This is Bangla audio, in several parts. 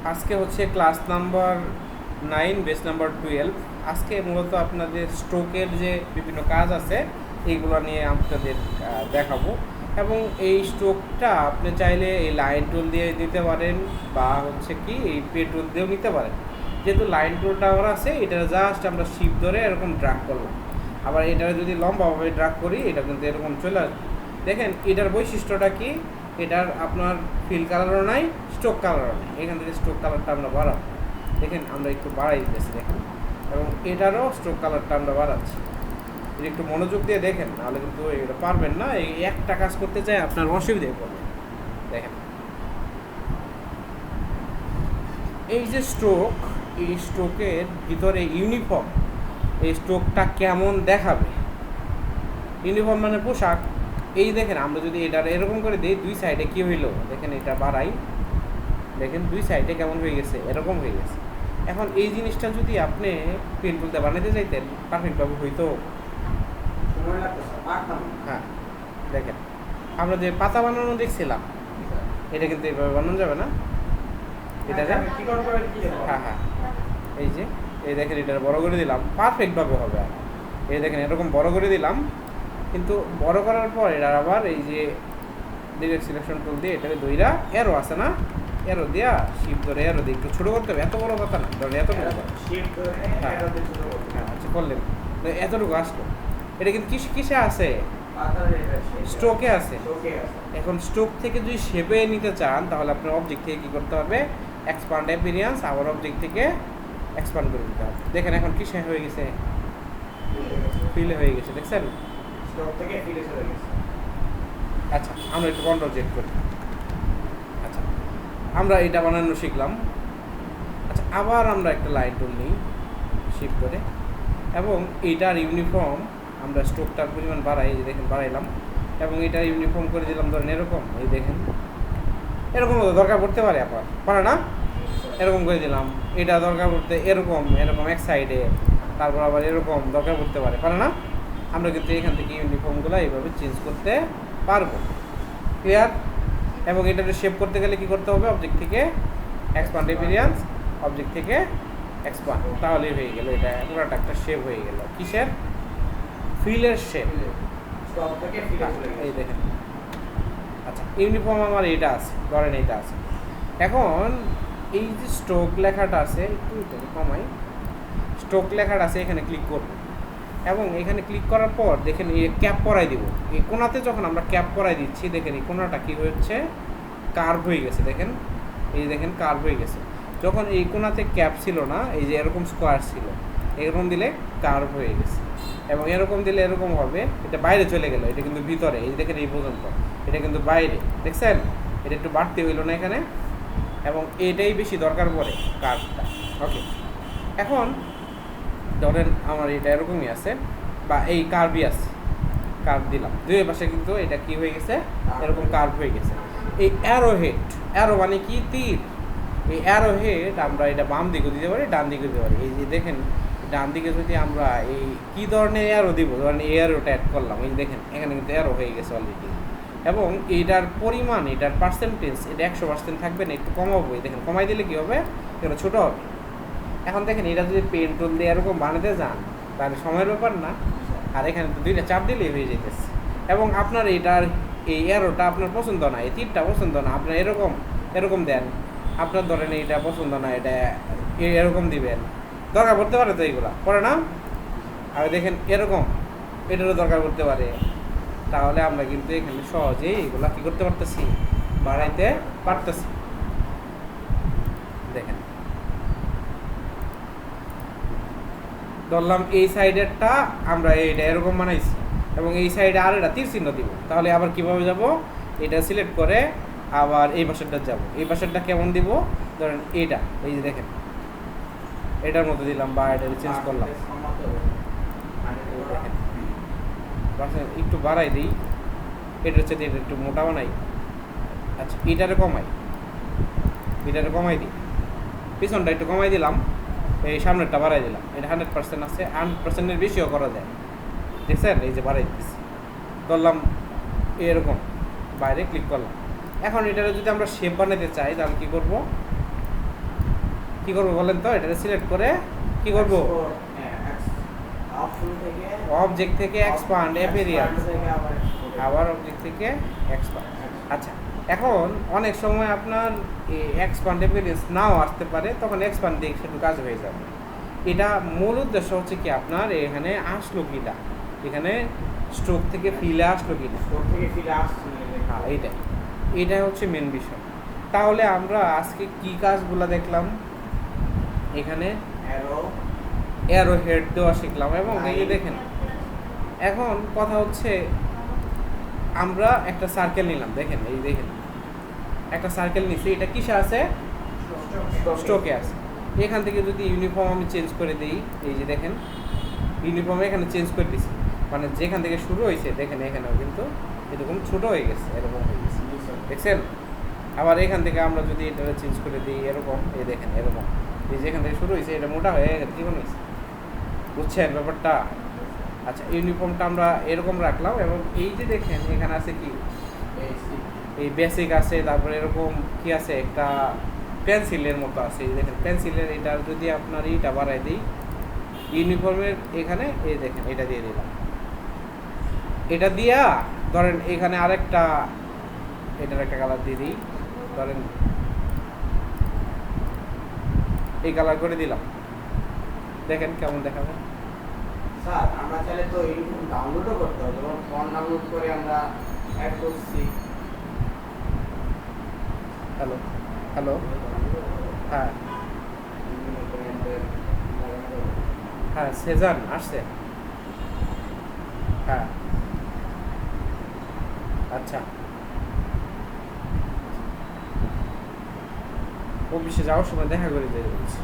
আজকে হচ্ছে ক্লাস নাম্বার 9 বেস নাম্বার 12। আজকে মূলত আপনাদের স্ট্রোকের যে বিভিন্ন কাজ আছে এইগুলো নিয়ে আপনাদের দেখাবো। এবং এই স্ট্রোকটা আপনি চাইলে এই লাইন টুল দিয়ে দিতে পারেন বা হচ্ছে কি এই পে টুল দিয়েও নিতে পারেন। যেহেতু লাইন টুলটা আমার আছে, এটা জাস্ট আমরা শিপ ধরে এরকম ড্রাগ করলাম। আবার এটা যদি লম্বাভাবে ড্রাগ করি এটা কিন্তু এরকম চলে আসবে। দেখেন এটার বৈশিষ্ট্যটা কি, এটার আপনার ফিল কালারও নাই, স্ট্রোক কালারও নাই। এখান থেকে স্ট্রোক কালারটা আমরা বাড়াবো। দেখেন আমরা একটু বাড়াই দিতেছি, দেখেন। এবং এটারও স্ট্রোক কালারটা আমরা বাড়াচ্ছি। এটা একটু মনোযোগ দিয়ে দেখেন, নাহলে কিন্তু এটা পারবেন না। এই একটা কাজ করতে চাই আপনার অসুবিধায় পড়বে। দেখেন এই যে স্ট্রোক, এই স্ট্রোকের ভিতরে ইউনিফর্ম, এই স্ট্রোকটা কেমন দেখাবে। ইউনিফর্ম মানে পোশাক। এই দেখেন আমরা যদি এটা এরকম করে দিই, দুই সাইডে কী হইলো দেখেন, এটা বাড়াই, দেখেন দুই সাইডে কেমন হয়ে গেছে, এরকম হয়ে গেছে। এখন এই জিনিসটা যদি আপনি পেন তুলতে বানাতে চাইতেন পারফেক্টভাবে হইতো। হ্যাঁ দেখেন আমরা যে পাতা বানানো দেখছিলাম, এটা কিন্তু এভাবে বানানো যাবে না। এটা হ্যাঁ হ্যাঁ এই যে এই দেখেন এটা বড় করে দিলাম, পারফেক্টভাবে হবে। আর এই দেখেন এরকম বড় করে দিলাম, কিন্তু বড় করার পর এটা আবার এই যে ডিরেক্ট সিলেকশন টুল দিয়ে এটাকে দইরা এরো আছে না, এরো দিয়া শিপ ধরে এরো দিয়ে একটু ছোটো করতে হবে। এত বড় কথা না, ধরেন এতটুকু হ্যাঁ আচ্ছা করলেন, এতটুকু আসলো। এটা কিন্তু কিসে আছে, স্ট্রোকে আছে। এখন স্ট্রোক থেকে যদি শেপে নিতে চান তাহলে আপনার অবজেক্ট থেকে কী করতে হবে, এক্সপান্ড অ্যাপিয়ারেন্স, আবার অবজেক্ট থেকে এক্সপান্ড করে দিতে হবে। দেখেন এখন কিসে হয়ে গেছে, ফিলে হয়ে গেছে, দেখছেন। আচ্ছা আমরা একটু কন্ট্রোল জেড করি। আচ্ছা আমরা এটা বানানো শিখলাম। আচ্ছা আবার আমরা একটা লাইন টুল নিই শিফট করে, এবং এইটার ইউনিফর্ম আমরা স্ট্রোকটার পরিমাণ বাড়াই, এই দেখেন বাড়াইলাম, এবং এটা ইউনিফর্ম করে দিলাম ধরেন এরকম। এই দেখেন এরকম দরকার পড়তে পারে, আবার পারে না, এরকম করে দিলাম। এটা দরকার পড়তে এরকম এরকম এক সাইডে, তারপর আবার এরকম দরকার পড়তে পারে না। আমরা কিন্তু এখান থেকে ইউনিফর্মগুলো এইভাবে চেঞ্জ করতে পারবো। ক্লিয়ার। এবং এটা শেপ করতে গেলে কি করতে হবে, অবজেক্ট থেকে এক্সপান্ড অ্যাপিয়ারেন্স, অবজেক্ট থেকে এক্সপান্ড, তাহলেই হয়ে গেল। এটা পুরোটা একটা শেপ হয়ে গেল। কিসের, ফিলের শেপ। এই দেখেন আচ্ছা ইউনিফর্ম আমার এটা আছে, ধরেন এইটা আছে। এখন এই যে স্ট্রোক লেখাটা আছে, একটু কমাই, স্ট্রোক লেখাটা আছে, এখানে ক্লিক করব। এবং এখানে ক্লিক করার পর দেখেন এই ক্যাপ করাই দিব। এই কোণাতে যখন আমরা ক্যাপ করাই দিচ্ছি, দেখেন এই কোণাটা কী হচ্ছে, কার্ভ হয়ে গেছে। দেখেন এই দেখেন কার্ভ হয়ে গেছে। যখন এই কোণাতে ক্যাপ ছিল না, এই যে এরকম স্কোয়ার ছিল, এরকম দিলে কার্ভ হয়ে গেছে। এবং এরকম দিলে এরকম হবে, এটা বাইরে চলে গেল, এটা কিন্তু ভিতরে, এই দেখেন এই পর্যন্ত, এটা কিন্তু বাইরে, দেখছেন। এটা একটু বাড়তি হইল না এখানে, এবং এটাই বেশি দরকার পড়ে কার্ভটা। ওকে এখন ধরেন আমার এটা এরকমই আছে, বা এই কার্ভই আছে, কার্ভ দিলাম দুই পাশে, কিন্তু এটা কি হয়ে গেছে, এরকম কার্ভ হয়ে গেছে। এই অ্যারো হেড, অ্যারো মানে কি, তীর। এই অ্যারো হেড আমরা এটা বাম দিকে দিতে পারি, ডান দিকে দিতে পারি। এই যে দেখেন ডান দিকে যদি আমরা এই কী ধরনের অ্যারো দিব, ধরেন এই অ্যারোটা অ্যাড করলাম, এই দেখেন এখানে কিন্তু অ্যারো হয়ে গেছে অলরেডি। এবং এইটার পরিমাণ, এটার পার্সেন্টেজ, এটা 100% থাকবে না, একটু কমাবো। এই দেখেন কমাই দিলে কী হবে, এটা ছোটো হবে। এখন দেখেন এটা যদি পেন টুল দিয়ে এরকম বানাতে যান তাহলে সময়ের ব্যাপার না, আর এখানে তো দুইটা চাপ দিলেই হয়ে যেতেছে। এবং আপনার এটার এই অ্যারোটা আপনার পছন্দ না, এই তীরটা পছন্দ না, আপনার এরকম এরকম দেন। আপনার ধরেন এইটা পছন্দ না, এটা এরকম দিবেন, দরকার পড়তে পারে তো, এইগুলা পড়ে না। আর দেখেন এরকম, এটারও দরকার পড়তে পারে। তাহলে আমরা কিন্তু এখানে সহজেই এগুলা কী করতে পারতেছি, বাড়াইতে পারতেছি। দেখেন ধরলাম এই সাইডেরটা আমরা এইটা এরকম বানাইছি, এবং এই সাইডে আর এটা তীর চিহ্ন দিব। তাহলে আবার কীভাবে যাব, এটা সিলেক্ট করে আবার এই পাশেরটা যাব। এই পাশেরটা কেমন দিব, ধরেন এটা, এই যে দেখেন এটার মতো দিলাম, বা এটা চেঞ্জ করলাম। দেখেন একটু বাড়াই দিই, এটা হচ্ছে এটা একটু মোটা বানাই। আচ্ছা এটারে কমাই, এটারে কমাই দিই, পিছনটা একটু কমাই দিলাম, এই সামনেরটা বাড়াই দিলাম। এটা 100% আছে, 100%-এর বেশিও করা যায়, দেখছেন। এই যে বাড়াই দিচ্ছি, ধরলাম এরকম, বাইরে ক্লিক করলাম। এখন এটারে যদি আমরা শেপ বানাতে চাই তাহলে কী করব, কি করব বলেন তো, এটা সিলেক্ট করে কি করব, অপশন থেকে অবজেক্ট থেকে এক্সপান্ড অ্যাপিয়ারেন্স, আবার অবজেক্ট থেকে এক্সপান্ড। আচ্ছা, এখন অনেক সময় আপনার এক্সপান্ড অ্যাপিয়ারেন্স নাও আসতে পারে, তখন এক্সপান্ড দিয়ে শুধু কাজ হয়ে যাবে। এটা মূল উদ্দেশ্য হচ্ছে কি আপনার এখানে আসলো কিনা, এখানে স্ট্রোক থেকে ফিলে আসলো কিনা, স্ট্রোক থেকে ফিরে আসছে হ্যাঁ এইটাই হচ্ছে মেন বিষয়। তাহলে আমরা আজকে কি কাজগুলো দেখলাম, এখানে অ্যারো হেড দেওয়া শিখলাম, এবং এই যে দেখেন এখন কথা হচ্ছে আমরা একটা সার্কেল নিলাম, দেখেন এই দেখেন একটা সার্কেল নিচ্ছি, এটা কিসে আছে, স্ট্রোকে আছে। এখান থেকে যদি ইউনিফর্ম আমি চেঞ্জ করে দিই, এই যে দেখেন ইউনিফর্মে এখানে চেঞ্জ করে দিচ্ছি, মানে যেখান থেকে শুরু হয়েছে দেখেন এখানেও কিন্তু এরকম ছোটো হয়ে গেছে, এরকম হয়ে গেছে, দেখছেন। আবার এখান থেকে আমরা যদি এটা চেঞ্জ করে দিই এরকম, এই দেখেন এরকম, এই যেখান থেকে শুরু হয়েছে এটা মোটা হয়ে গেছে, জীবন হয়েছে, বুঝছেন ব্যাপারটা। আচ্ছা, ইউনিফর্মটা আমরা এরকম রাখলাম, এবং এই যে দেখেন এখানে আছে কি, এই বেসিক আছে, তারপরে এরকম কি আছে, একটা পেন্সিলের মতো আছে, এই দেখেন পেন্সিলের, এটা যদি আপনার এইটা বাড়াই দিই ইউনিফর্মের এখানে, এই দেখেন এটা দিয়ে দিলাম, এটা দিয়া ধরেন এখানে আরেকটা, এটার একটা কালার দিয়ে দিই, ধরেন এই কালার করে দিলাম, দেখেন কেমন দেখাবে। স্যার আমরা চাইলে তো ইউনিফর্ম ডাউনলোডও করতে হবে, যেমন ফন্ট ডাউনলোড করে আমরা অ্যাড করছি। হ্যালো হ্যালো, হ্যাঁ হ্যাঁ সেজান আসছে, হ্যাঁ আচ্ছা, অফিসে যাওয়ার সময় দেখা করে দিয়ে বলছি।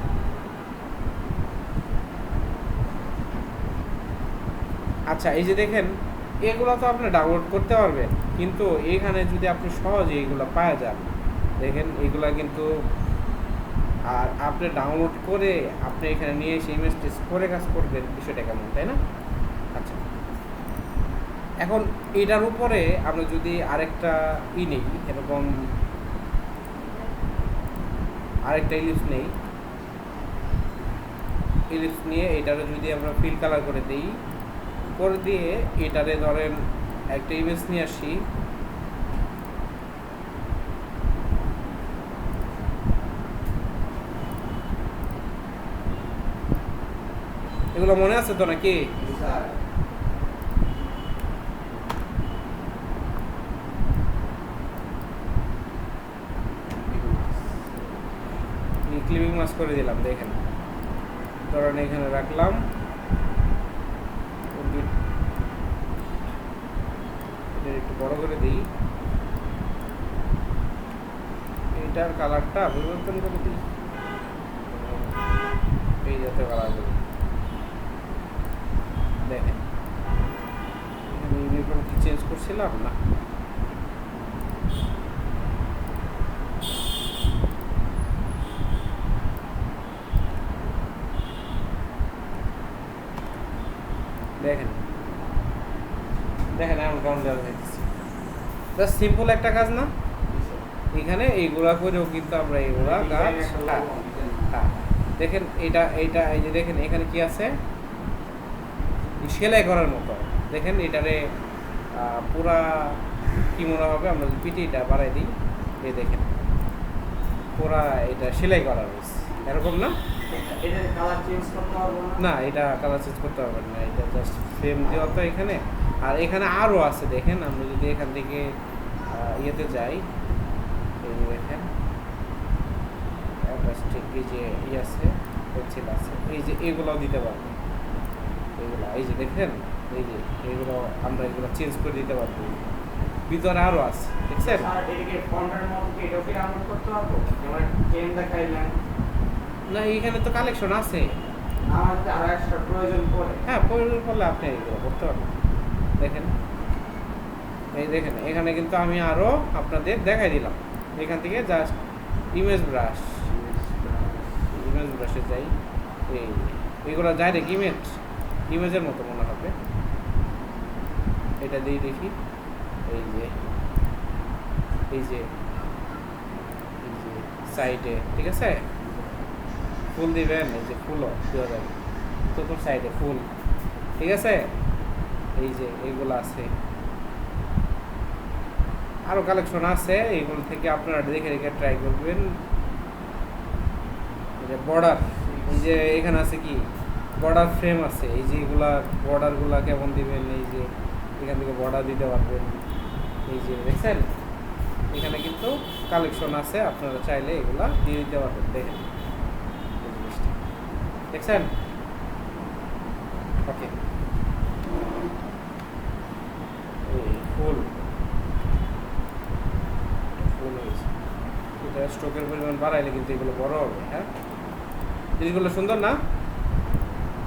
আচ্ছা, এই যে দেখেন এগুলো তো আপনি ডাউনলোড করতে পারবেন, কিন্তু এখানে যদি আপনি সহজে এগুলো পাওয়া যান, দেখেন এগুলা কিন্তু, আর আপনি ডাউনলোড করে আপনি এখানে নিয়ে এসে ইমেজ টেস্ট করে কাজ করবেন, বিষয়টা কেমন, তাই না? আচ্ছা, এখন এটার উপরে আমরা যদি আরেকটা নেই, এরকম আরেকটা ইলিপস নেই, ইলিপস নিয়ে এটারে যদি আমরা ফিল কালার করে দিই, করে দিয়ে এটারে ধরেন একটা ইমেজ নিয়ে আসি, এগুলো মনে আছে তো নাকি? ক্লিপিং মাস্ক করে দিলাম, দেখেন ধরেন এখানে রাখলাম, এটা একটু বড় করে দিই, এইটার কালারটা পরিবর্তন করে দিই, এই জাতীয় কালার করে দেখেন। এখানে ইউনিফর্ম কি চেঞ্জ করছিলাম না, দেখেন দেখেন এমন কেমন দেওয়া যাইতেছে, জাস্ট সিম্পল একটা কাজ না? এখানে এইগুলা করেও কিন্তু আমরা এইগুলা কাজ, হ্যাঁ দেখেন এইটা এইটা এই যে দেখেন এখানে কি আছে, সেলাই করার মতো, দেখেন এটারে পুরা কি মনে হবে, আমরা যদি পিটিটা বাড়াই দিই, এই দেখেন পুরা এটা সেলাই করা রয়েছে, এরকম না? না, এটা কালার চেঞ্জ করতে পারবেন না, এটা জাস্ট ফ্রেম দেওয়া তো এখানে। আর এখানে আরও আছে, দেখেন আমরা যদি এখান থেকে ইয়েতে যাই, এই যে দেখেন ঠিক এই যে ইয়ে আছে, পেন্সিল আছে, এই যে এগুলোও দিতে পারবো, এগুলো এই যে দেখেন, এই যে এগুলো আমরা এগুলো চেঞ্জ করে দিতে পারবো, ভিতরে আরও আছে, দেখছেন? না, এইখানে তো কালেকশন আছে, হ্যাঁ প্রয়োজন পড়লে আপনি এগুলো করতে পারবেন। দেখেন এই দেখেন এখানে কিন্তু আমি আরও আপনাদের দেখাই দিলাম, এখান থেকে জাস্ট ইমেজ ব্রাশে যাই, এইগুলো ডাইরেক্ট ইমেজের মতো মনে হবে, এটা দিয়ে দেখি, এই যে সাইডে, ঠিক আছে, ফুল দিবেন, এই যে ফুলও দেওয়া যাবে চতুর সাইডে ফুল, ঠিক আছে। এই যে এইগুলো আছে, আরও কালেকশন আছে, এইগুলো থেকে আপনারা দেখে দেখে ট্রাই করবেন। বর্ডার, এই যে এখানে আছে কি বর্ডার ফ্রেম আছে, এই যে এগুলা বর্ডারগুলা কেমন দিবেন, এই যে এখান থেকে বর্ডার দিতে পারবেন। এই যে দেখছেন এখানে কিন্তু কালেকশন আছে, আপনারা চাইলে এগুলা দিয়ে দিতে পারবেন। দেখেন এই জিনিসটা দেখছেন, ওকে। ফুল ফুল হয়েছে, এটা স্ট্রোকের পরিমাণ বাড়াইলে কিন্তু এগুলো বড় হবে। হ্যাঁ, জিনিসগুলো সুন্দর না,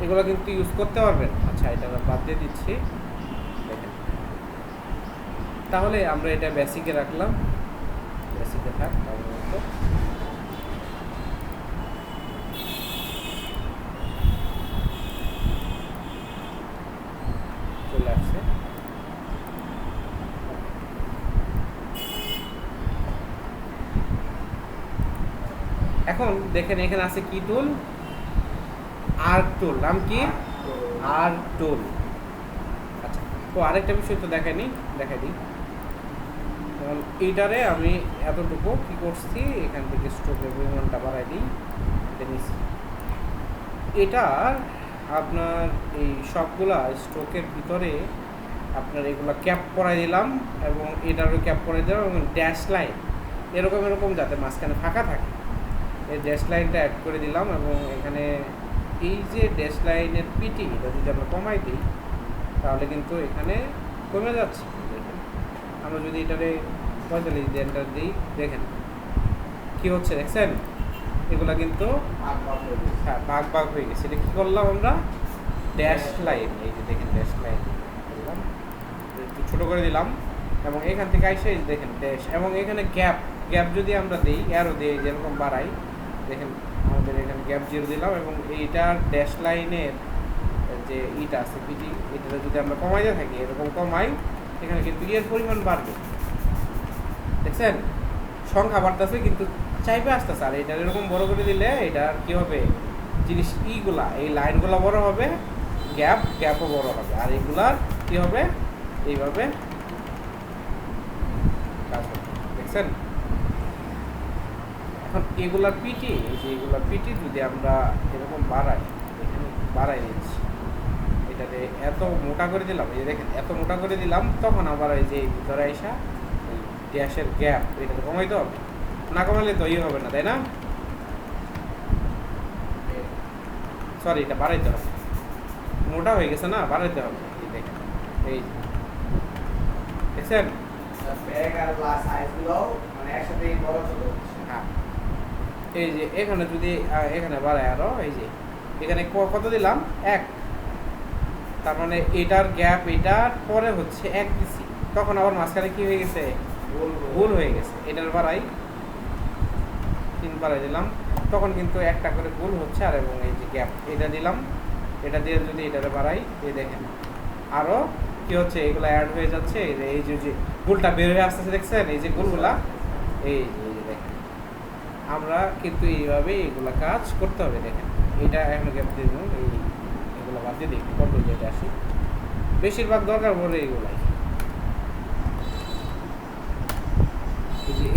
এগুলো কিন্তু ইউজ করতে পারবেন। আচ্ছা, এটা আমরা বাদ দিয়ে দিচ্ছি। দেখেন, তাহলে আমরা এটা বেসিকে রাখলাম, বেসিকে থাক মতো। চলে আসছে। এখন দেখেন এখানে আছে কি টুল, আর্ক টুল। নাম কি? আর্ক টুল। আচ্ছা, তো আরেকটা বিষয় তো দেখাই দিই। যেমন এইটারে আমি এতটুকু কি করছি, এখান থেকে স্ট্রোকের পরিমাণটা বাড়াই দিই, নিচ্ছি। এটা আপনার এই সবগুলা স্ট্রোকের ভিতরে আপনার এগুলো ক্যাপ করাই দিলাম, এবং এটারও ক্যাপ করাই দিলাম, এবং ড্যাশ লাইন এরকম যাতে মাঝখানে ফাঁকা থাকে, এই ড্যাশ লাইনটা অ্যাড করে দিলাম। এবং এখানে এই যে ড্যাশ লাইনের পিটি, এটা যদি আমরা কমাই দিই তাহলে কিন্তু এখানে কমে যাচ্ছে। দেখেন, আমরা যদি এটারে 45 দিয়ে এন্টার দিই, দেখেন কি হচ্ছে, দেখছেন এগুলা কিন্তু হ্যাঁ ভাগ হয়ে গেছে। এটা কী করলাম আমরা, ড্যাশ লাইন, এই যে দেখেন ড্যাশ লাইন দিলাম, একটু ছোটো করে দিলাম, এবং এখান থেকে আইসে দেখেন ড্যাশ, এবং এখানে গ্যাপ যদি আমরা দিই, অ্যারো দিয়ে যেরকম বাড়াই, দেখেন আমাদের এখানে গ্যাপ 0 দিলাম, এবং এইটার ড্যাশ লাইনের যে ইটা আছে পিটি, এটা যদি আমরা কমাইতে থাকি, এরকম কমাই, এখানে কিন্তু এর পরিমাণ বাড়বে। দেখছেন সংখ্যা বাড়তেছে কিন্তু চাইবে আসতেছে। আর এটা এরকম বড় করে দিলে এটার কি হবে, জিনিস ইগুলা এই লাইনগুলো বড় হবে, গ্যাপও বড় হবে, আর এগুলার কি হবে, এইভাবে কাজ হবে। দেখছেন, এখন এগুলার পিটি, এই যে এগুলার পিটি যদি আমরা এরকম বাড়াই, এখানে বাড়াই দিচ্ছি, এটাতে এত মোটা করে দিলাম, এই দেখেন এত মোটা করে দিলাম, তখন আবার এই যে ভিতরে আইসা এই ড্যাশের গ্যাপ এটাতে কমাইতে হবে, না কমালে তো ইয়ে হবে না, তাই না? সরি, এটা বাড়াইতে হবে, মোটা হয়ে গেছে না, বাড়াইতে হবে। এই দেখেন, এই দেখছেন হ্যাঁ, এই যে এখানে যদি এখানে বাড়ায় আরো, এই যে এখানে কত দিলাম, 1, তার মানে এটার গ্যাপ এটার পরে হচ্ছে 1 দিছি, তখন আবার মাঝখানে কি হয়ে গেছে, ভুল হয়ে গেছে। এটার বাড়াই 3 বাড়াই দিলাম, তখন কিন্তু একটা করে ভুল হচ্ছে। আর এবং এই যে গ্যাপ এটা দিলাম, এটা দিয়ে যদি এটারে বাড়াই, এই দেখেন আরও কি হচ্ছে, এগুলো অ্যাড হয়ে যাচ্ছে। এই যে ভুলটা বের হয়ে আসতেছে, দেখছেন এই যে ভুলগুলা, এই যে দেখেন, আমরা কিন্তু এইভাবে এগুলা কাজ করতে হবে। দেখেন এটা এখন গ্যাপ দিয়ে দেবো, এগুলো বাদ দিয়ে দেখি কন্ট্রোল যেটা আসি, বেশিরভাগ দরকার পড়ে এইগুলাই,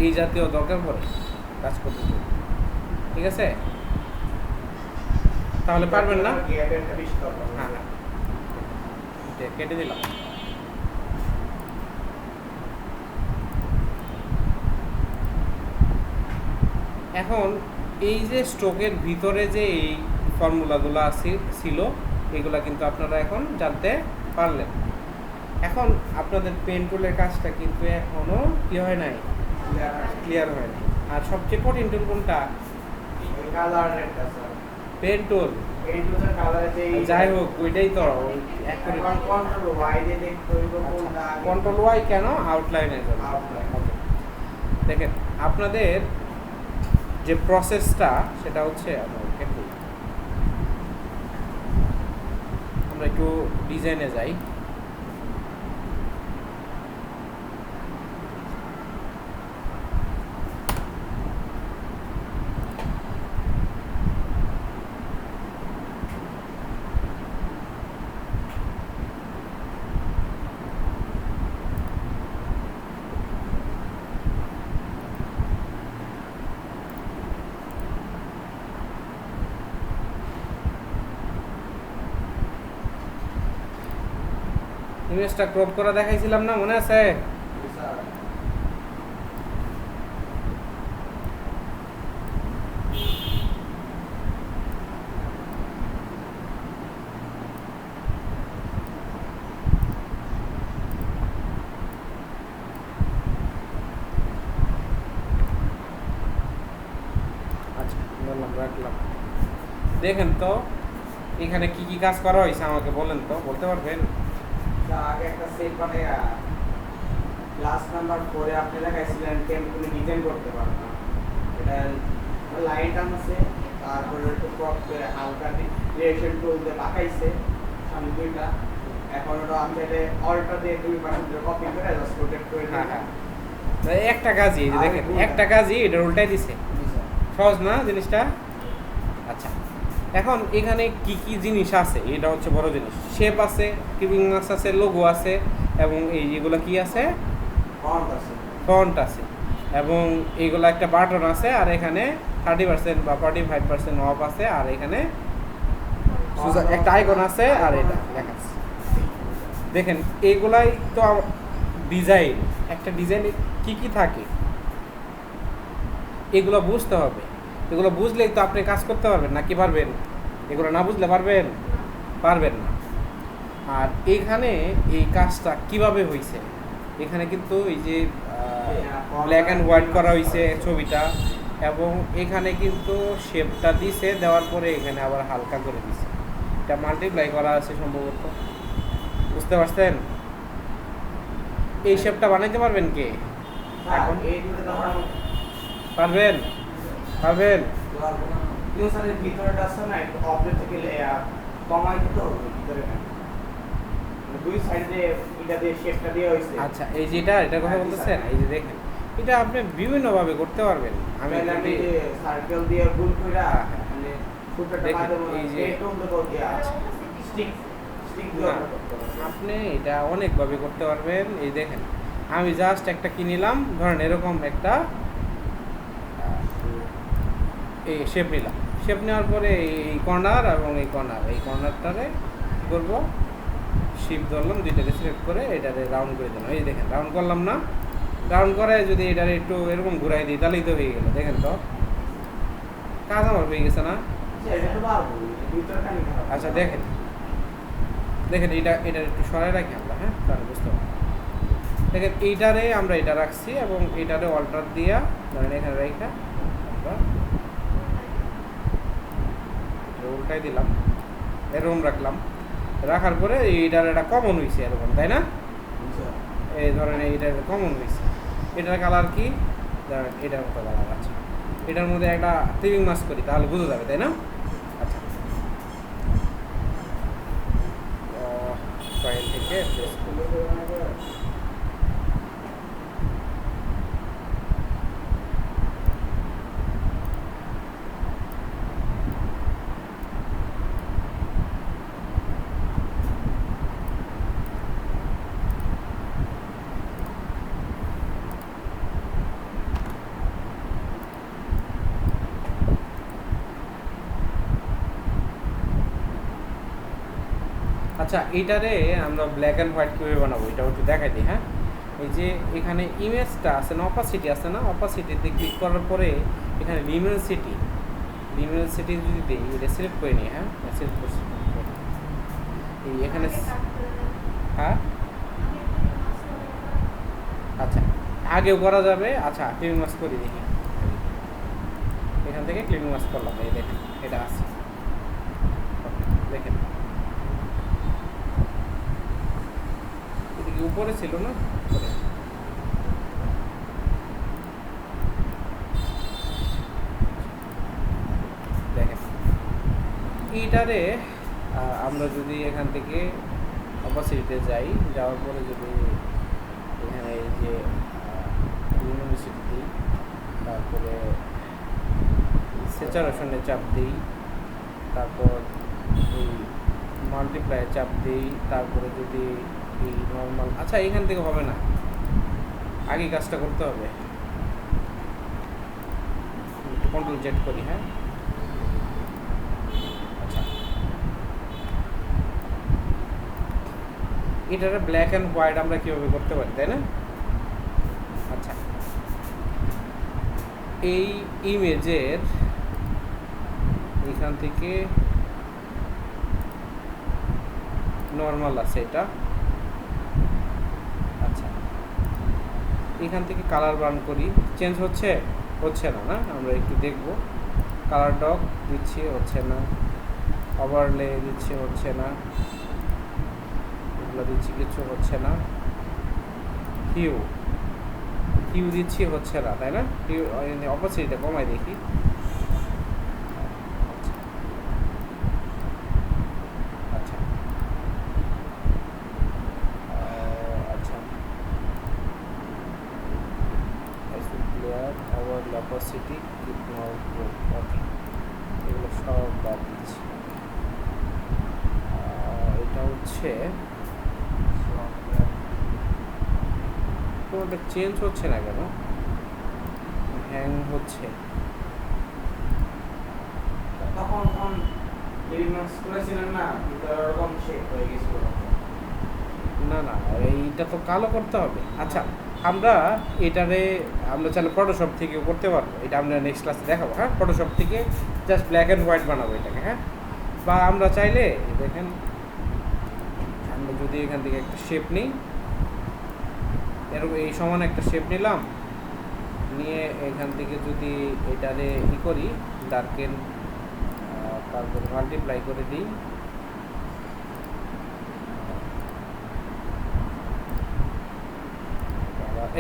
এই জাতীয় দরকার পড়ে কাজ করতে, ঠিক আছে? তাহলে পারবেন না, হ্যাঁ হ্যাঁ কেটে দিলাম। এখন এই যে স্ট্রোকের ভিতরে যে এই ফর্মুলাগুলো ছিল, এগুলা কিন্তু আপনারা এখন জানতে পারলেন। এখন আপনাদের পেন টুলের কাজটা কিন্তু এখনো কি হয় নাই, ক্লিয়ার হয় নাই। আর সবচেয়ে কঠিন টুল কোনটা, পেন টুল। যাই হোক, ওইটাই তো কন্ট্রোল ওয়াই কেন, আউটলাইনের জন্য। দেখেন আপনাদের যে প্রসেসটা, সেটা হচ্ছে আমরা একটু ডিজাইনে যাই। ইমেজটা ক্রপ করে দেখাইছিলাম না, মনে আছে? স্যার আচ্ছা বললাম, রাখলাম। দেখেন তো এখানে কি কি কাজ করা হয়েছে আমাকে বলেন তো, বলতে পারবেন? আগে একটা সেট মানে ক্লাস নাম্বার 4 এ আপনি দেখাইছিলেন টেম্পলে ডিজাইন করতে পারবেন না। এটা লাইন টানছে, তারপরে একটু ক্রপ করে হালকা রিয়েকশন টুল দিয়ে বাঁকাইছে সামনে দুইটা। এখন ওটা আমি চাইলে অল্টার দিয়ে 2% কপি করে জাস্ট রোটেট করে হ্যাঁ দিই। হ্যাঁ, তো একটা কাজই, এই যে দেখেন একটা কাজই এটা উল্টাই দিছে। সহজ না জিনিসটা? আচ্ছা, এখন এখানে কি কি জিনিস আছে এটা হচ্ছে বড় জিনিস। শেপ আছে, কিপিং মার্কস আছে, লোগো আছে, এবং এই যেগুলো কি আছে, ফন্ট আছে। ফন্ট আছে, এবং এইগুলো একটা বাটন আছে, আর এখানে 30% বা 45% অফ আছে, আর এখানে একটা আইকন আছে, আর এটা লেখা আছে। দেখেন এইগুলাই তো ডিজাইন, একটা ডিজাইনে কি কি থাকে এগুলো বুঝতে হবে। এগুলো বুঝলেই তো আপনি কাজ করতে পারবেন, নাকি পারবেন? এগুলো না বুঝলে পারবেন? পারবেন না। আর এইখানে এই কাজটা কিভাবে হয়েছে, এখানে কিন্তু এই যে ব্ল্যাক অ্যান্ড হোয়াইট করা হয়েছে ছবিটা, এবং এখানে কিন্তু শেপটা দিছে, দেওয়ার পরে এখানে আবার হালকা করে দিছে, এটা মাল্টিপ্লাই করা আছে সম্ভবত। বুঝতে পারছেন? এই শেপটা বানাইতে পারবেন কে? এখন এই দুটো তখন পারবেন? পারবেন? ইউজারের ভিতরেটা আছে না, একটু অবজেক্ট থেকে কমাই দিতে হবে ভিতরে না। দুই সাইডে এটা দিয়ে শেপটা দেওয়া হয়েছে। আচ্ছা, এই যেটা এটা কথা বলতেছেন, এই যে দেখেন এটা আপনি বিভিন্নভাবে করতে পারবেন। আমি আমি যে সার্কেল দিয়ে গোল কইরা হ্যাঁ, হ্যাঁ। মানে ফুটটা দেখেন, মাঝে এই যে- এই টোন দেবো দিয়া স্টিক স্টিক দিয়ে না, আপনি এটা অনেকভাবে করতে পারবেন। এই দেখেন আমি জাস্ট একটা কিনিলাম, ধরেন এরকম একটা এই শেপ নিলাম। শেপ নেওয়ার পরে এই কর্নার এবং এই কর্নারটারে কী করবো, শিপ ধরলাম, দুইটাকে সিলেক্ট করে এটারে রাউন্ড করে দিলাম। এই যে দেখেন রাউন্ড করলাম না, রাউন্ড করে যদি এটারে একটু এরকম ঘুরাই দিই তাহলেই তো হয়ে গেল। দেখেন তো কাজ আমার হয়ে গেছে না? এটা তো পারবো ভিতরটা নি খারাপ। আচ্ছা দেখেন, দেখেন এটা একটু সরাই রাখি আমরা, হ্যাঁ তাহলে বুঝতে পারবো। দেখেন এইটারে আমরা এটা রাখছি, এবং এইটারে অল্টার দিয়া ধরেন এখানে রেখা আমরা এটা উল্টাই দিলাম, এরকম রাখলাম। রাখার পরে এইটার একটা কমন হয়েছে এরকম, তাই না? এই ধরেন এইটার কমন হয়েছে। এটার কালার কি? ধরেন এটার মতো কালার আছে। এটার মধ্যে একটা ক্লিপিং মাস্ক করি, তাহলে বোঝা যাবে, তাই না? আচ্ছা, ফাইল থেকে পেস্ট করব। আচ্ছা, এইটারে আমরা ব্ল্যাক অ্যান্ড হোয়াইট কীভাবে বানাবো এটা একটু দেখাই দিই। হ্যাঁ, এই যে এখানে ইমেজটা আছে না, অপাসিটি আছে না, অপাসিটিতে ক্লিক করার পরে এখানে লিমিনেসিটি যদি দিই, এটা সিলেক্ট করে নিই। হ্যাঁ, সিলেক্ট করছি। এই এখানে হ্যাঁ, আচ্ছা আগেও করা যাবে। আচ্ছা ক্লিপিং মাস্ক করে দেখি, এখান থেকে ক্লিপিং মাস্ক করলাম। এই দেখেন এটা আছে, দেখেন এটা কি উপরে ছিল না? উপরে। দেখেন এইটারে আমরা যদি এখান থেকে অপাসিটিতে যাই, যাওয়ার পরে যদি এখানে এই যে ইউনিভার্সিটি দিই, তারপরে স্যাচুরেশনে চাপ দিই, তারপর এই মাল্টিপ্লাইয়ে চাপ দিই, তারপরে যদি এই নর্মাল, আচ্ছা এখান থেকে হবে না, আগে কাজটা করতে হবে। কন্ট্রোল জেড করি। হ্যাঁ, আচ্ছা এটারে ব্ল্যাক অ্যান্ড হোয়াইট আমরা কীভাবে করতে পারি, তাই না? আচ্ছা, এই ইমেজের এখান থেকে নর্মাল আছে এটা। আচ্ছা, এখান থেকে কালার বার্ন করি, চেঞ্জ হচ্ছে না না? আমরা একটু দেখব। কালার ডক দিচ্ছি, হচ্ছে না। ওভারলে দিচ্ছি, হচ্ছে না। এগুলো দিচ্ছি, কিছু হচ্ছে না। হিউ দিচ্ছি, হচ্ছে না, তাই না? হিউ অপোজিটটা কমাই দেখি। আচ্ছা আচ্ছা, আবার অপোসিটি এগুলো সব বাদ দিচ্ছি। এটা হচ্ছে তোমাদের চেঞ্জ হচ্ছে না কেন? হ্যাং হচ্ছে। তখন রিমাক্স করেছিলেন না, ভিতরে ওরকম শেপ হয়ে গেছিল। না না, এইটা তো কালো করতে হবে। আচ্ছা, আমরা চাইলে ফটোশপ থেকেও করতে পারবো। এটা আমরা নেক্সট ক্লাসে দেখাবো। হ্যাঁ, ফটোশপ থেকে জাস্ট ব্ল্যাক অ্যান্ড হোয়াইট বানাবো এটাকে। হ্যাঁ, বা আমরা চাইলে দেখেন, আমরা যদি এখান থেকে একটা শেপ নিই, এরকম এই সমান একটা শেপ নিলাম, নিয়ে এখান থেকে যদি এটারে করি, ডার্কেন, তারপর মাল্টিপ্লাই করে দিই,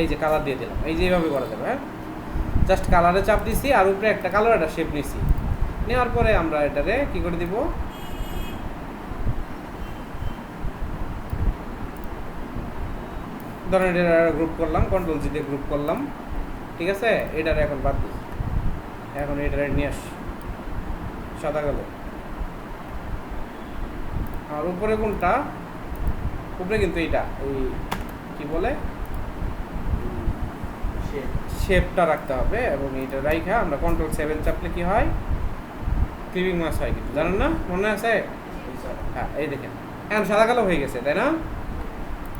এই যে কালার দিয়ে দিলাম। এই যে এইভাবে করা যাবে। হ্যাঁ, জাস্ট কালারে চাপ দিছি আর উপরে একটা কালার, একটা শেপ নিছি। নেওয়ার পরে আমরা এটারে কি করে দিব, ধরেন এটা গ্রুপ করলাম, কন্ট্রোল জি দিয়ে গ্রুপ করলাম। ঠিক আছে, এটারে এখন বাদ দিই। এখন এটারে নিয়ে আস, সাদা কালো। আর উপরে কোনটা? উপরে কিন্তু এইটা, এই কি বলে, শেপটা রাখতে হবে। এবং এইটা রাইখা আমরা কন্ট্রোল 7 চাপলে কি হয়, ক্লিপিং মাস হয় কিন্তু, জানেন না? মনে আছে? হ্যাঁ, এই দেখেন এখন সাদা কালো হয়ে গেছে, তাই না?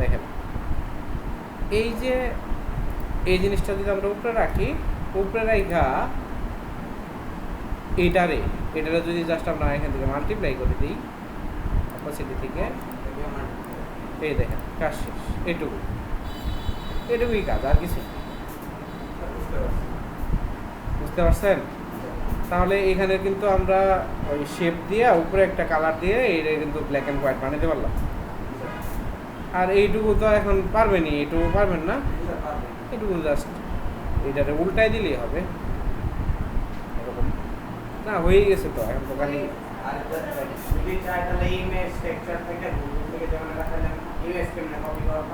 দেখেন এই যে এই জিনিসটা যদি আমরা উপরে রাখি, উপরে রাইখা এটারে যদি জাস্ট আমরা এখান থেকে মাল্টিপ্লাই করে দিই অপোসিটি থেকে, এই দেখেন কাজ শেষ। এটুকুই কাজ, আর কিছু। বুঝতে পারছেন? তাহলে এখানে কিন্তু আমরা ওই শেপ দিয়ে উপরে একটা কালার দিয়ে এটা কিন্তু ব্ল্যাক অ্যান্ড হোয়াইট বানাতে পারলাম। আর এইটুকু তো এখন পারবেনই, এইটুকু পারবেন না, এটুকু জাস্ট এইটারে উল্টাই দিলেই হবে। এরকম না, হয়ে গেছে তো এখন তো খালি। আর যদি চাই তাহলে ইমেজ টেক্সচার থেকে গুগল থেকে যেমন দেখালেন ইমেজ কেমনে কপি করব,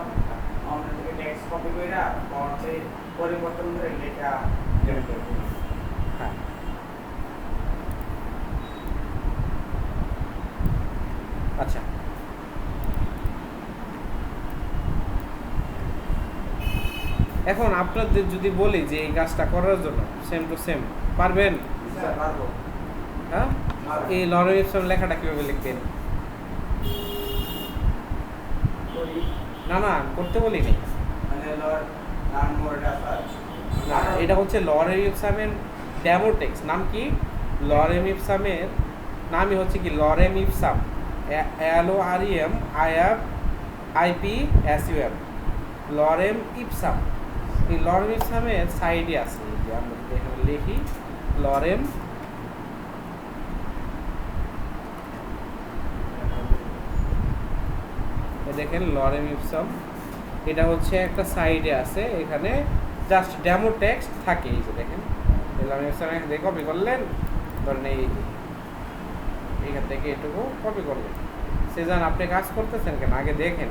আমরা থেকে টেক্সট কপি কইরা ফন্টে পরিবর্তন করে লেখা জেনারেট করব। হ্যাঁ, আচ্ছা, এখন আপনাদের যদি বলি যে এই কাজটা করার জন্য সেম টু সেম পারবেন? স্যার পারবো। হ্যাঁ, এই লরেন ইপসন লেখাটা কিভাবে লিখবেন? করি না না, করতে বলি নাই। মানে লার্ন মোরটা স্যার না, এটা হচ্ছে লরেন ইপসামের ডেমো টেক্সট। নাম কি? লরেন ইপসামের নামই হচ্ছে কি lorem ipsum, LOREMIPSUM, lorem ipsum. এই লরেম ইপসামের সাইডে আছে, এই যে আমরা যদি এখানে লিখি লরেম, দেখেন লরেম ইপসাম, এটা হচ্ছে একটা সাইডে আছে। এখানে জাস্ট ডেমো টেক্সট থাকে। এই যে দেখেন লরেম ইপসাম এখান থেকে কপি করলেন, ধরেন এইখান থেকে এটুকু কপি করলেন। সেজান আপনি কাজ করতেছেন কেন? আগে দেখেন,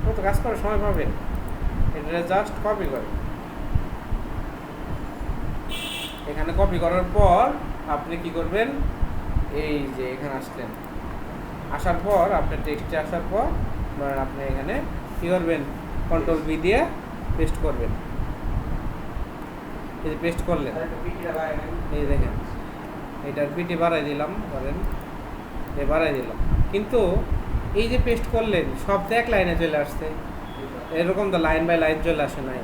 ও তো কাজ করার সময় পাবেন। এটা জাস্ট কপি করেন। এখানে কপি করার পর আপনি কি করবেন, এই যে এখানে আসলেন, আসার পর আপনার টেক্সটে আসার পর ধরেন আপনি এখানে কী করবেন, কন্ট্রোল V দিয়ে পেস্ট করবেন। এই যে পেস্ট করলেন, এই দেখেন এটার পিটি বাড়াই দিলাম, ধরেন বাড়াই দিলাম। কিন্তু এই যে পেস্ট করলেন সব তো এক লাইনে চলে আসছে, এরকম তো লাইন বাই লাইন চলে আসে নাই।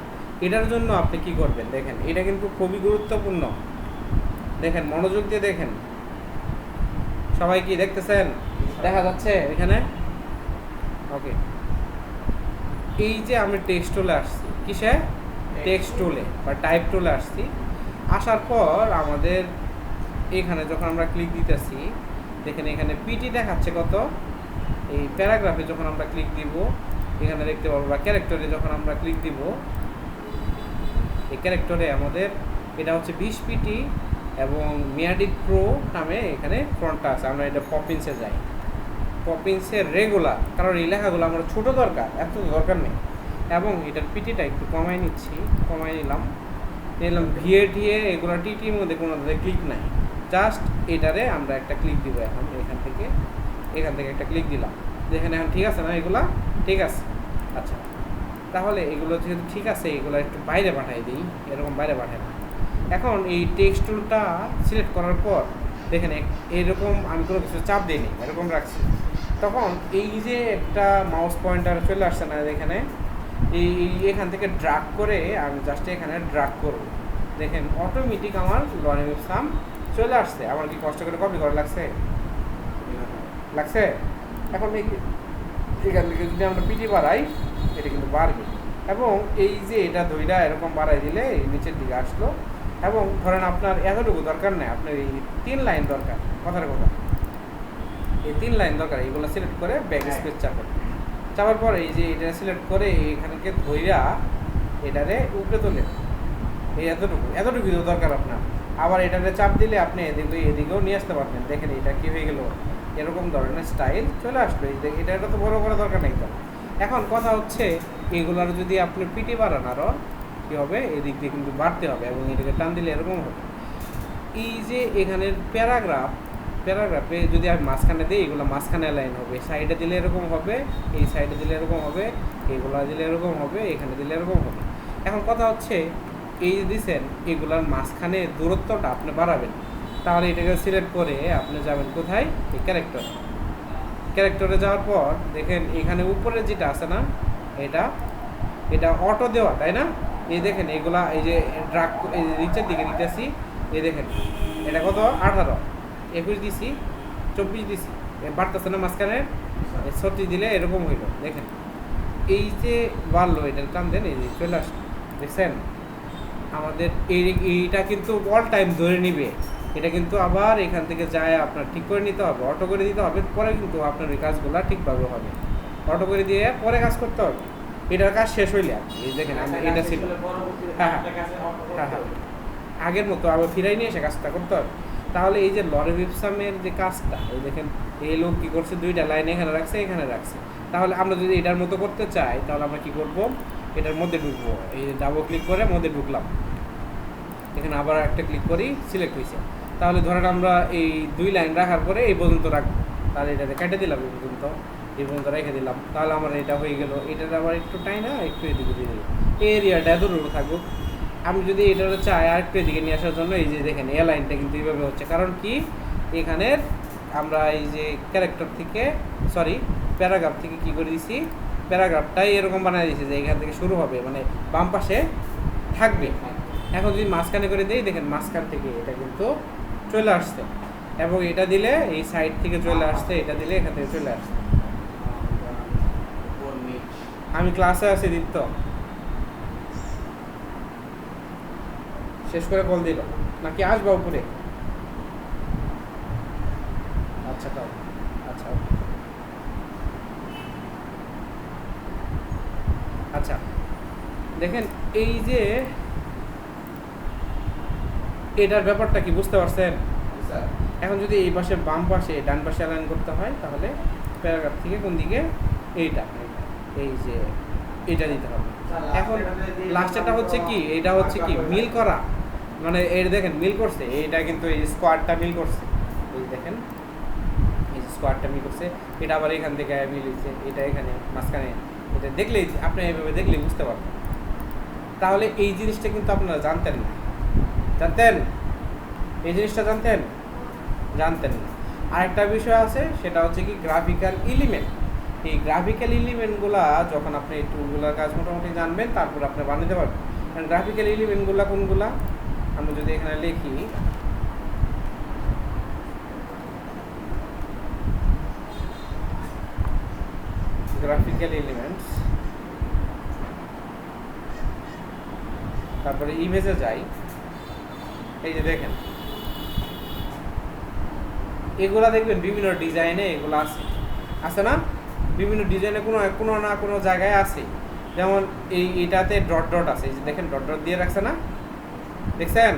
এটার জন্য আপনি কি করবেন দেখেন, এটা কিন্তু খুবই গুরুত্বপূর্ণ। দেখেন মনোযোগ দিয়ে দেখেন, সবাই কি দেখতেছেন, দেখা যাচ্ছে এখানে? ওকে, এই যে আমি টেক্সট টুলে আসছি, কিসে? টেক্সট টুলে বা টাইপ টুলে আসছি। আসার পর আমাদের এখানে যখন আমরা ক্লিক দিতেছি, দেখেন এখানে পিটি দেখাচ্ছে কত। এই প্যারাগ্রাফে যখন আমরা ক্লিক দিব এখানে দেখতে পাবো, বা ক্যারেক্টরে যখন আমরা ক্লিক দিব, এই ক্যারেক্টরে আমাদের এটা হচ্ছে 20 পিটি এবং মিয়াডিক প্রো নামে এখানে ফ্রন্টটা আছে। আমরা এটা পপিন্সে যাই, পপিন্সের রেগুলার, কারণ এই লেখাগুলো আমার ছোটো দরকার, এত দরকার নেই। এবং এটার পিটিটা একটু কমাই নিচ্ছি, কমাই নিলাম ভিএটিএ এগুলো টিটির মধ্যে কোনো ক্লিক নাই, জাস্ট এটারে আমরা একটা ক্লিক দিব। এখন এখান থেকে একটা ক্লিক দিলাম, যেখানে এখন ঠিক আছে না, এগুলা ঠিক আছে। আচ্ছা, তাহলে এগুলো যেহেতু ঠিক আছে, এগুলো একটু বাইরে পাঠাই দিই, এরকম বাইরে পাঠাই না। এখন এই টেক্সট টুলটা সিলেক্ট করার পর দেখেন এরকম আমি কোনো কিছু চাপ দিইনি, এরকম রাখছি। তখন এই যে একটা মাউস পয়েন্টার চলে আসছে না এখানে, এখান থেকে ড্রাগ করে আমি জাস্ট এখানে ড্রাগ করব, দেখেন অটোমেটিক আমার লরেন ইপসাম চলে আসছে। আমার কি কষ্ট করে কপি করা লাগছে? এখন এখান থেকে যদি আমরা পিটি বাড়াই, এটা কিন্তু বাড়বে। এবং এই যে এটা দইটা এরকম বাড়াই দিলে এই নিচের দিকে আসলো। এবং ধরেন আপনার এতটুকু দরকার নেই, আপনার এই 3 লাইন দরকার, কথার কথা এই 3 লাইন দরকার। এইগুলো সিলেক্ট করে ব্যাক স্পেস চাপার পর এই যে এটা সিলেক্ট করে এখানকে ধইরা এটারে উপরে তোলেন, এই এতটুকু দরকার আপনার। আবার এটাতে চাপ দিলে আপনি এদিকেও নিয়ে আসতে পারবেন। দেখেন এটা কি হয়ে গেল, এরকম ধরনের স্টাইল চলে আসলো। এটা তো বড় করা দরকার নেই তো। এখন কথা হচ্ছে এগুলার যদি আপনি পিটি বাড়ান আরও কী হবে, এদিক দিয়ে কিন্তু বাড়তে হবে এবং এটাকে টান দিলে এরকম হবে। এই যে এখানের প্যারাগ্রাফে যদি আমি মাঝখানে দিই, এগুলো মাঝখানে লাইন হবে, সাইডে দিলে এরকম হবে, এই সাইডে দিলে এরকম হবে, এগুলো দিলে এরকম হবে, এখানে দিলে এরকম হবে। এখন কথা হচ্ছে এই যে দিচ্ছেন এগুলার মাঝখানে দূরত্বটা আপনি বাড়াবেন। তাহলে এটাকে সিলেক্ট করে আপনি যাবেন কোথায়, এই ক্যারেক্টরে যাওয়ার পর দেখেন এখানে উপরে যেটা আছে না, এটা অটো দেওয়া, তাই না? এই দেখেন এগুলা এই যে ড্রাগ এই নিচের দিকে নিতেছি, এই দেখেন এটা কত 18, 21 দিছি, 24 দিছি, বাড়তেছে না মাঝখানে 36 দিলে এরকম হইল। দেখেন এই যে বাড়লো, এটার টান দেন, এই যে চলে আসলো, দেখছেন? আমাদের এইটা কিন্তু অল টাইম ধরে নিবে, এটা কিন্তু আবার এখান থেকে যায় আপনার ঠিক করে নিতে হবে, অটো করে দিতে হবে, পরে কিন্তু আপনার ওই কাজগুলো ঠিকভাবে হবে। অটো করে দিয়ে পরে কাজ করতে হবে, এটার কাজ শেষ হইলে। এই দেখেন এটা ছিল, হ্যাঁ, আগের মতো আবার ফিরাই নিয়ে এসে কাজটা করতে হবে। তাহলে এই যে লরেন ইপসামের যে কাজটা, এই দেখেন এই লোক কী করছে, 2টা লাইন এখানে রাখছে। তাহলে আমরা যদি এটার মতো করতে চাই, তাহলে আমরা কী করব, এটার মধ্যে ঢুকবো, এই ডাবল ক্লিক করে মধ্যে ঢুকলাম, এখানে আবার একটা ক্লিক করি, সিলেক্ট হয়েছে। তাহলে ধরেন আমরা এই 2 লাইন রাখার পরে এই পর্যন্ত রাখবো, তাহলে এটাতে কেটে দিলাম, এই পর্যন্ত রেখে দিলাম, তাহলে আমার এটা হয়ে গেল। এটাতে আবার একটু টাইনা একটু এদিকে দিয়ে দিলাম, এই এরিয়াটা এতটুকু থাকুক। আমি যদি এটা চাই আর একটু এদিকে নিয়ে আসার জন্য, এই যে দেখেন এ লাইনটা কিন্তু এইভাবে হচ্ছে, কারণ কি এখানের আমরা এই যে ক্যারেক্টার থেকে প্যারাগ্রাফ থেকে কী করে দিছি, প্যারাগ্রাফটাই এরকম বানিয়ে দিয়েছি যে এখান থেকে শুরু হবে, মানে বাম পাশে থাকবে। এখন যদি মাঝখানে করে দিই, দেখেন মাঝখান থেকে এটা কিন্তু চলে আসছে, এবং এটা দিলে এই সাইড থেকে চলে আসছে, এটা দিলে এখান থেকে চলে আসছে। আমি ক্লাসে আছি, দীপ্ত শেষ করে কল দিল নাকি আসবা উপরে? আচ্ছা তাও, আচ্ছা আচ্ছা, দেখেন এই যে এটার ব্যাপারটা কি বুঝতে পারছেন? এখন যদি এই পাশে বাম পাশে ডান পাশে অ্যালাইন করতে হয়, তাহলে প্যারাগ্রাফ থেকে কোন দিকে, এইটা এই যে এটা দিতে হবে। এখন লাস্টেরটা হচ্ছে কি, এটা হচ্ছে কি মিল করা, মানে এর দেখেন মিল করছে, এইটা কিন্তু এই স্কোয়াডটা মিল করছে, এই দেখেন এই স্কোয়াডটা মিল করছে, এটা আবার এখান থেকে মিল হয়েছে, এটা এখানে মাঝখানে, এটা দেখলেই আপনি এইভাবে দেখলেই বুঝতে পারবেন। তাহলে এই জিনিসটা কিন্তু আপনারা জানতেন না, এই জিনিসটা জানতেন না। আরেকটা বিষয় আছে, সেটা হচ্ছে কি গ্রাফিক্যাল এলিমেন্ট। এই গ্রাফিক্যাল এলিমেন্টগুলা যখন আপনি এই টুলগুলোর কাজ মোটামুটি জানবেন, তারপর আপনি বানাতে পারবেন। কারণ গ্রাফিক্যাল এলিমেন্টগুলো কোনগুলা, আমরা যদি এখানে লিখি গ্রাফিক্যাল এলিমেন্টস, তারপরে ইমেজে যাই, এই যে দেখেন এগুলা দেখবেন বিভিন্ন ডিজাইনে এগুলো আছে না, বিভিন্ন ডিজাইনে কোনো না কোনো জায়গায় আছে। যেমন এটাতে ডট ডট আছে, এই যে দেখেন ডট ডট দিয়ে রাখছে না, দেখছেন?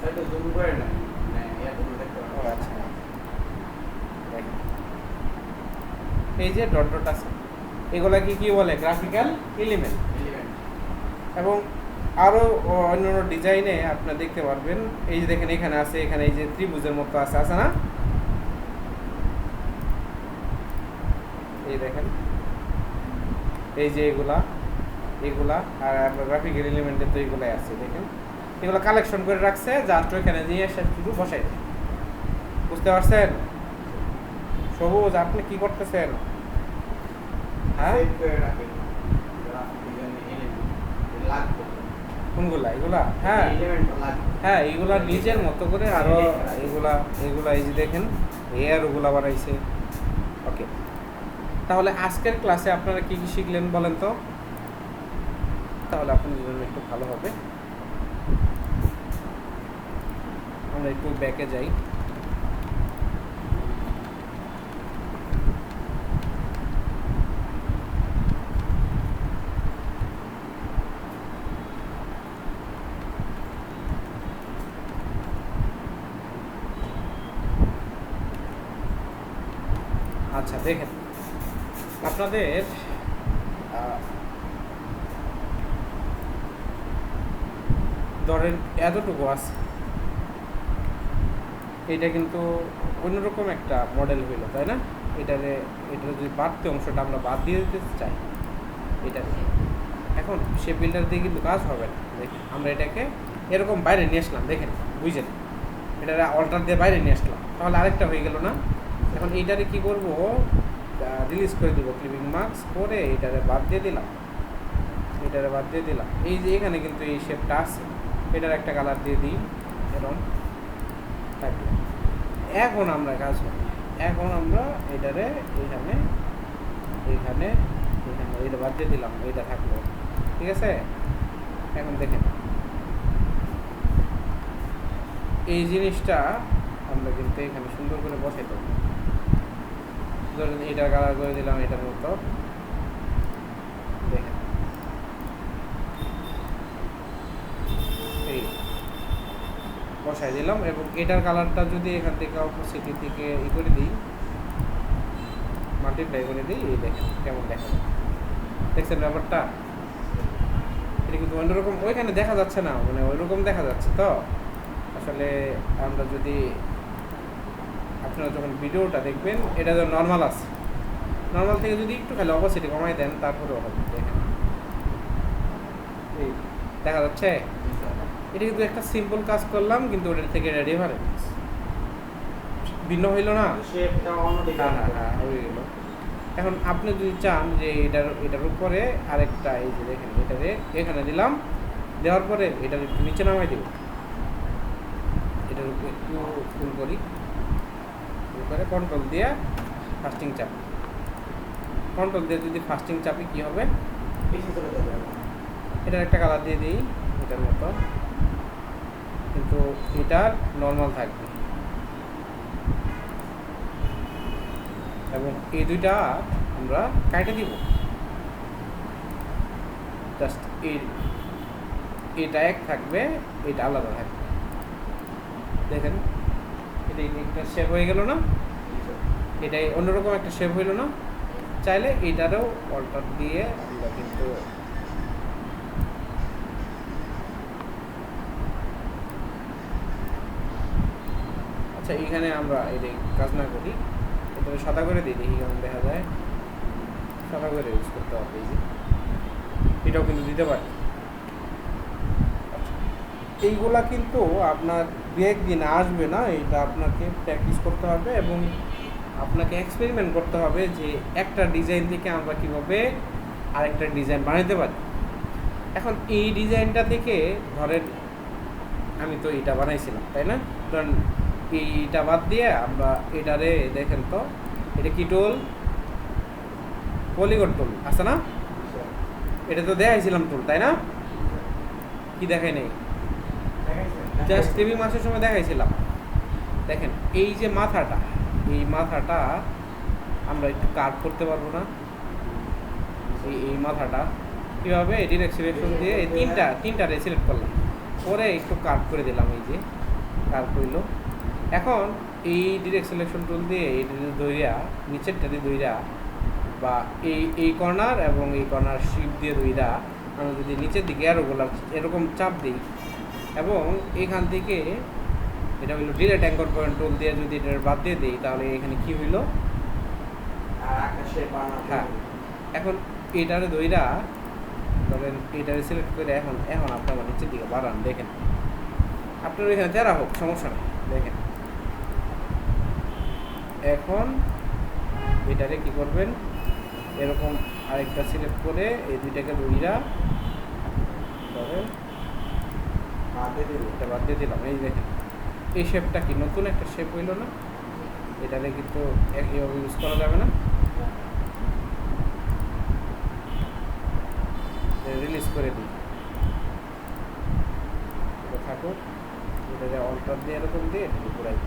এটা জুম করে না, মানে এতটুকু দেখতে ও পারবেন। আচ্ছা, দেখেন এই যে ডট ডট আছে, এগুলা কি বলে? Graphical element. এলিমেন্ট এবং আরও অন্যান্য ডিজাইনে আপনারা দেখতে পারবেন, এই যে দেখেন এখানে আছে, এখানে এই যে ত্রিভুজের মতো আছে না, এই দেখেন এই যে এগুলা আর আপনার গ্রাফিক্যাল এলিমেন্টে তো এগুলাই আছে, দেখেন এগুলো কালেকশন করে রাখছে, জাস্ট ওইখানে নিয়ে এসে শুধু বসাই দেয়। বুঝতে পারছেন? সবুজ, আপনি কি করতেছেন? হ্যাঁ, সেভ করে রাখেন গ্রাফিক্যাল এলিমেন্ট লাগবে কোনগুলা? এগুলা? হ্যাঁ এলিমেন্ট লাগবে। হ্যাঁ, এইগুলা নিজের মতো করে আরো এগুলা এই যে দেখেন এর ওগুলা বানাইছে। ওকে, তাহলে আজকের ক্লাসে আপনারা কি কি শিখলেন বলেন তো? তাহলে আপনাদের জন্য একটু ভালো হবে। আমরা একটু ব্যাকে যাই। আচ্ছা দেখেন, আপনাদের ধরেন এতটুকু আছে, এটা কিন্তু অন্যরকম একটা মডেল হইল, তাই না? এটার যদি বাড়তি অংশটা আমরা বাদ দিয়ে দিতে চাই, এটা এখন সে বিল্ডার দিয়ে কিন্তু কাজ হবে না। দেখেন আমরা এটাকে এরকম বাইরে নিয়ে আসলাম, দেখেন বুঝলেন, এটা অল্টার দিয়ে বাইরে নিয়ে আসলাম, তাহলে আরেকটা হয়ে গেল না? এখন এইটারে কি করব, রিলিজ করে দিব, ক্লিপিং মার্কস করে এটারে বাদ দিয়ে দিলাম, এই যে এখানে কিন্তু এই শেপটা আছে, এটার একটা কালার দিয়ে দিই, এরকম থাকবে। এখন আমরা কাজ করি, এখন আমরা এটারে এইখানে এটা বাদ দিয়ে দিলাম, এটা থাকলো, ঠিক আছে? এখন দেখেন এই জিনিসটা আমরা কিন্তু এখানে সুন্দর করে বসাই দেবো। ধরেন এটা কালার করে দিলাম এটার মতো, দেখেন এই বসাই দিলাম। এবং এটার কালারটা যদি এখান থেকে অপোসিটি থেকে করে দিই, মাল্টিপ্লাই করে দিই, এই দেখেন কেমন দেখা যায়, দেখছেন ব্যাপারটা? এটা কিন্তু অন্যরকম ওইখানে দেখা যাচ্ছে না, মানে ওইরকম দেখা যাচ্ছে। তো আসলে আমরা যদি আপনারা যখন ভিডিওটা দেখবেন, এটা তো নর্মাল আছে, নর্মাল থেকে যদি একটু খালি অপোসিটি কমাই দেন তারপরেও হবে, দেখেন এই দেখা যাচ্ছে। এটা কিন্তু একটা সিম্পল কাজ করলাম, কিন্তু ওটার থেকে এটা ডিফারেন্স ভিন্ন হইল না? শেপটা অন্য দিকে হ্যাঁ হয়ে গেল। এখন আপনি যদি চান যে এটার উপরে আরেকটা, এই যে দেখেন এটারে এখানে দিলাম, দেওয়ার পরে এটার একটু নিচে নামাই দেব, এটার উপরে একটু ফুল করি, করে কন্ট্রোল দিয়ে ফাস্টিং চাপি, কন্ট্রোল দিয়ে যদি ফাস্টিং চাপি কি হবে, বেশি চলে যাবে। এটার একটা কালার দিয়ে দিই এটার মতো, কিন্তু এটার নর্মাল থাকবে। এবং এই দুইটা আমরা কাটে দিব, জাস্ট এটা এক থাকবে, এটা আলাদা থাকবে। দেখেন এটা একটা শেপ হয়ে গেল না? এটাই অন্যরকম একটা শেপ হইল না? চাইলে এটারও অল্টার দিয়ে আমরা কিন্তু আচ্ছা এইখানে আমরা এই কাজ না করি, এটা সাদা করে দিই, দেখি কেমন দেখা যায়। সাদা করে ইউজ করতে হবে, এই যে এটাও কিন্তু দিতে পারি। এইগুলা কিন্তু আপনার দু একদিন আসবে না, এটা আপনাকে প্র্যাকটিস করতে হবে এবং আপনাকে এক্সপেরিমেন্ট করতে হবে যে একটা ডিজাইন থেকে আমরা কীভাবে আরেকটা ডিজাইন বানাতে পারি। এখন এই ডিজাইনটা থেকে ধরেন আমি তো এটা বানাইছিলাম, তাই না? ধরেন এইটা বাদ দিয়ে আমরা এটারে দেখেন তো, এটা কি টুল? পলিগন টুল আছে না? এটা তো দেখাইছিলাম টুল, তাই না? কি দেখাই নেই? জাস্ট টিভি মাসের সময় দেখাইছিলাম। দেখেন এই যে মাথাটা, এই মাথাটা আমরা একটু কাট করতে পারবো না? এই মাথাটা কীভাবে ডিরেক্ট সিলেকশন দিয়ে এই তিনটারে সিলেক্ট করলাম, করে একটু কাট করে দিলাম, এই যে কাট করলো। এখন এই ডিরেক্ট সিলেকশন টুল দিয়ে এই দইরা নিচেরটাতে দইরা বা এই কর্নার এবং এই কর্নার শিপ দিয়ে দইরা আমরা যদি নিচের দিকে আরোগুলো এরকম চাপ দিই এবং এখান থেকে এটা হইলো ডিরেক্ট অ্যাঙ্কর পয়েন্ট টুল দিয়ে যদি এটা বাদ দিয়ে দিই, তাহলে এখানে কি হইলো? হ্যাঁ, এখন এটারে দইরা ধরেন এটারে সিলেক্ট করে এখন আপনি আমার নিচের দিকে বাড়ান, দেখেন আপনার এখানে তেরা হোক সমস্যা নেই। দেখেন এখন এটারে কি করবেন, এরকম আরেকটা সিলেক্ট করে এই দুইটাকে দইরা ধরেন এটা বাদ দিয়ে দিলাম। এই দেখেন এই শেপটা কি নতুন একটা শেপ হইল না? এটারে কিন্তু এইভাবে ইউজ করা যাবে না। রিলিজ করে দিই, এটা থাকুক, এটাকে অল্টার দিয়ে এরকম দিয়ে এটাকে ঘুরাই।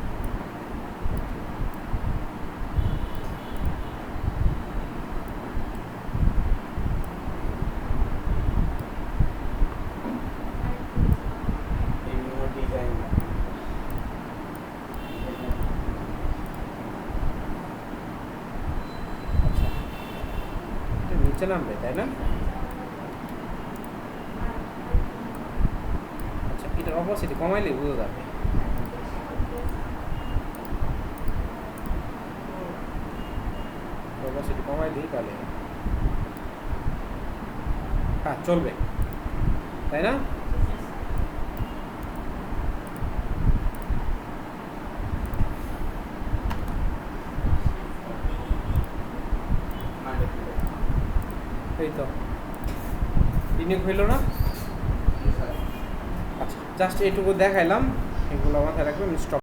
আচ্ছা, এটা নিচে নামবে, তাই না? আচ্ছা, এটার অপোজিট কমাইলে বোঝা যাবে। অপোজিট কমাই দিই তাহলে হ্যাঁ চলবে, তাই না? এই তো ইউনিক হইল না? আচ্ছা, জাস্ট এইটুকু দেখাইলাম, এগুলো মাথায় রাখবেন। স্টপ।